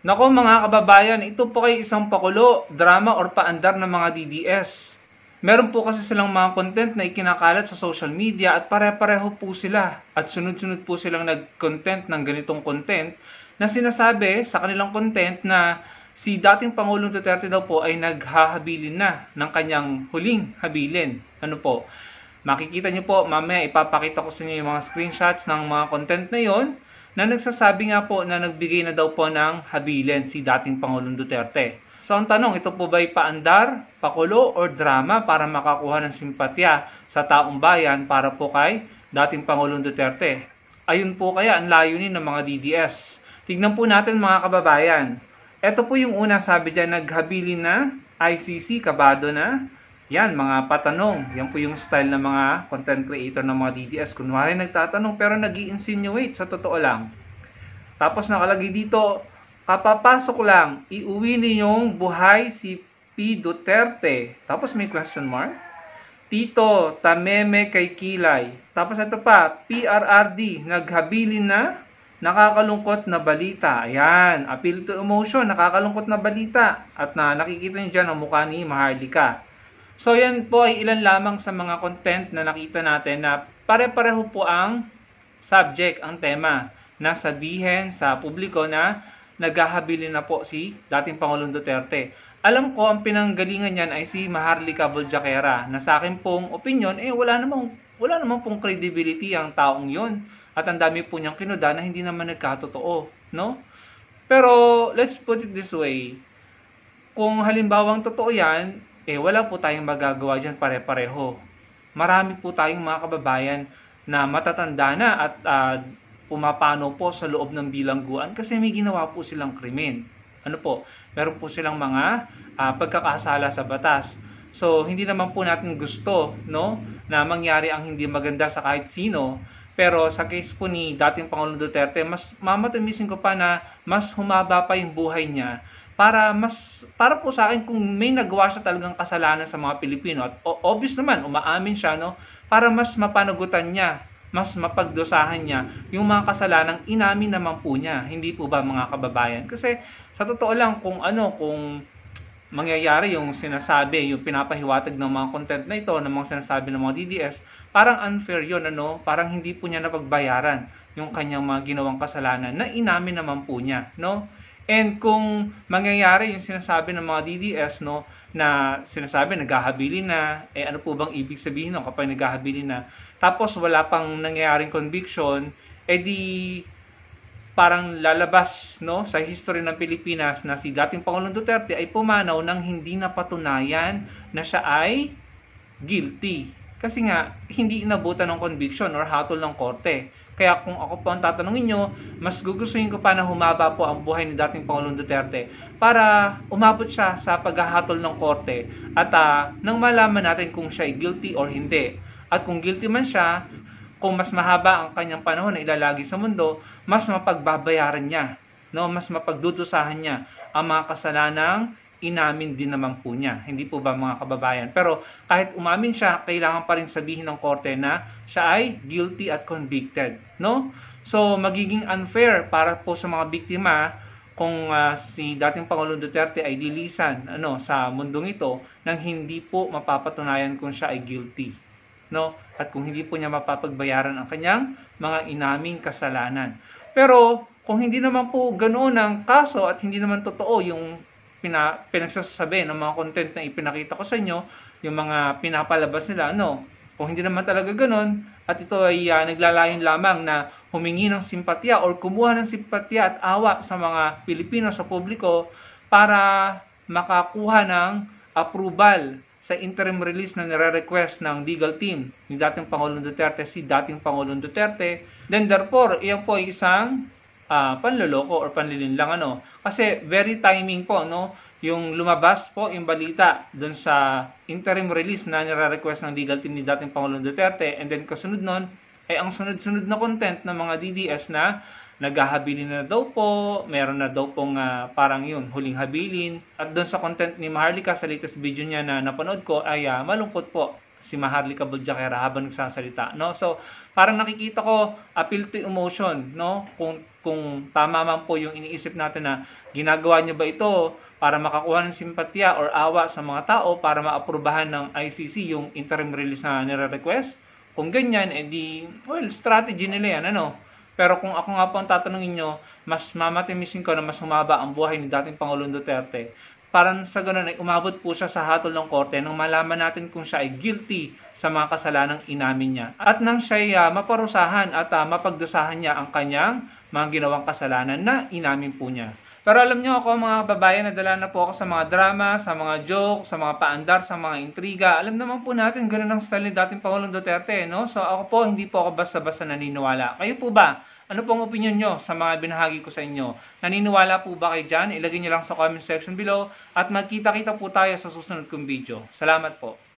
Nako mga kababayan, ito po kay isang pakulo, drama or paandar ng mga DDS. Meron po kasi silang mga content na ikinakalat sa social media at pare-pareho po sila. At sunod-sunod po silang nag-content ng ganitong content na sinasabi sa kanilang content na si dating Pangulong Duterte daw po ay naghahabilin na ng kanyang huling habilin. Ano po? Makikita niyo po, mamaya ipapakita ko sa inyo yung mga screenshots ng mga content na yon na nagsasabi nga po na nagbigay na daw po ng habilin si dating Pangulong Duterte. So ang tanong, ito po ba'y paandar, pakulo, or drama para makakuha ng simpatya sa taong bayan para po kay dating Pangulong Duterte? Ayun po kaya ang layunin ng mga DDS. Tignan po natin mga kababayan. Ito po yung una, sabi dyan, naghabilin na, ICC, kabado na. Yan, mga patanong. Yan po yung style ng mga content creator ng mga DDS. Kunwari nagtatanong pero nag-i-insinuate sa totoo lang. Tapos nakalagay dito, kapapasok lang, iuwi ninyong buhay si P. Duterte. Tapos may question mark. Tito, tameme kay kilay. Tapos ito pa, PRRD, naghabilin na, nakakalungkot na balita. Ayan, appeal to emotion, nakakalungkot na balita. At nakikita niyo dyan ang mukha ni Maharlika. So yan po ay ilan lamang sa mga content na nakita natin na pare-pareho po ang subject, ang tema, na sabihin sa publiko na naghahabilin na po si dating Pangulong Duterte. Alam ko ang pinanggalingan niyan ay si Maharlika Boljaquera na sa akin pong opinion, wala namang pong credibility ang taong yon. At ang dami po niyang kinuda na hindi naman nagkatotoo, no? Pero let's put it this way. Kung halimbawang totoo yan, wala po tayong magagawa dyan pare-pareho. Marami po tayong mga kababayan na matatanda na at pumapano po sa loob ng bilangguan kasi may ginawa po silang krimen. Ano po? Meron po silang mga pagkakasala sa batas. So, hindi naman po natin gusto, no, na mangyari ang hindi maganda sa kahit sino. Pero sa case po ni dating Pangulong Duterte, mas mamatamisin ko pa na mas humaba pa yung buhay niya para po sa akin kung may nagawa siya talagang kasalanan sa mga Pilipino at obvious naman umaamin siya, no, para mas mapanagutan niya, mas mapagdusahan niya yung mga kasalanang inamin naman po niya, hindi po ba mga kababayan? Kasi sa totoo lang kung mangyayari yung sinasabi, yung pinapahiwatig ng mga content na ito, ng mga sinasabi ng mga DDS, parang unfair yun, parang hindi po niya napagbayaran yung kanyang mga ginawang kasalanan na inamin naman po niya, no? And kung mangyayari yung sinasabi ng mga DDS, no, na sinasabi naghahabilin na, ano po bang ibig sabihin no, kapag naghahabilin na, tapos wala pang nangyayaring conviction, di parang lalabas, no, sa history ng Pilipinas na si dating Pangulong Duterte ay pumanaw ng hindi napatunayan na siya ay guilty. Kasi nga, hindi inabutan ng conviction or hatol ng korte. Kaya kung ako po ang tatanungin nyo, mas gugustuhin ko pa na humaba po ang buhay ni dating Pangulong Duterte para umabot siya sa paghahatol ng korte at nang malaman natin kung siya ay guilty or hindi. At kung guilty man siya, kung mas mahaba ang kanyang panahon na ilalagi sa mundo, mas mapagbabayaran niya, no? Mas mapagdudusahan niya ang mga kasalanang inamin din naman po niya. Hindi po ba mga kababayan? Pero kahit umamin siya, kailangan pa rin sabihin ng korte na siya ay guilty at convicted, no? So magiging unfair para po sa mga biktima kung si dating Pangulong Duterte ay lilisan sa mundong ito nang hindi po mapapatunayan kung siya ay guilty, no? At kung hindi po niya mapapagbayaran ang kanyang mga inaming kasalanan. Pero kung hindi naman po ganoon ang kaso at hindi naman totoo yung pinagsasabi ng mga content na ipinakita ko sa inyo, yung mga pinapalabas nila, kung hindi naman talaga ganun, at ito ay naglalayon lamang na humingi ng simpatya or kumuha ng simpatya at awa sa mga Pilipino, sa publiko, para makakuha ng approval sa interim release na nire-request ng legal team ni dating Pangulong Duterte, si dating Pangulong Duterte, then therefore, iyan po ay isang panloloko or panlilinlang Kasi very timing po, yung lumabas po yung balita doon sa interim release na nire-request ng legal team ni dating Pangulong Duterte, and then kasunod nun ay ang sunod-sunod na content ng mga DDS na naghahabilin na daw po, meron na daw pong parang yun, huling habilin. At doon sa content ni Maharlika sa latest video niya na napanood ko ay malungkot po si Maharlika Buljakera habang nagsasalita, no? So, parang nakikita ko appeal to emotion, no? Kung tama man po yung iniisip natin na ginagawa niya ba ito para makakuha ng simpatya or awa sa mga tao para maaprubahan ng ICC yung interim release na nire-request. Kung ganyan, edi, well, strategy nila yan, ano? Pero kung ako nga po ang tatanungin nyo, mas mamatimisin ko na mas humaba ang buhay ni dating Pangulong Duterte. Parang sa ganun ay umabot po siya sa hatol ng korte nang malaman natin kung siya ay guilty sa mga kasalanang inamin niya. At nang siya ay maparusahan at mapagdusahan niya ang kanyang mga ginawang kasalanan na inamin po niya. Pero alam niyo ako mga kababayan, nadala na po ako sa mga drama, sa mga joke, sa mga paandar, sa mga intriga. Alam naman po natin, ganun ang style ni dating Pangulong Duterte, no? So ako po, hindi po ako basta-basta naniniwala. Kayo po ba? Ano pong opinion nyo sa mga binahagi ko sa inyo? Naniniwala po ba kayo dyan? Ilagay nyo lang sa comment section below at magkita-kita po tayo sa susunod kong video. Salamat po.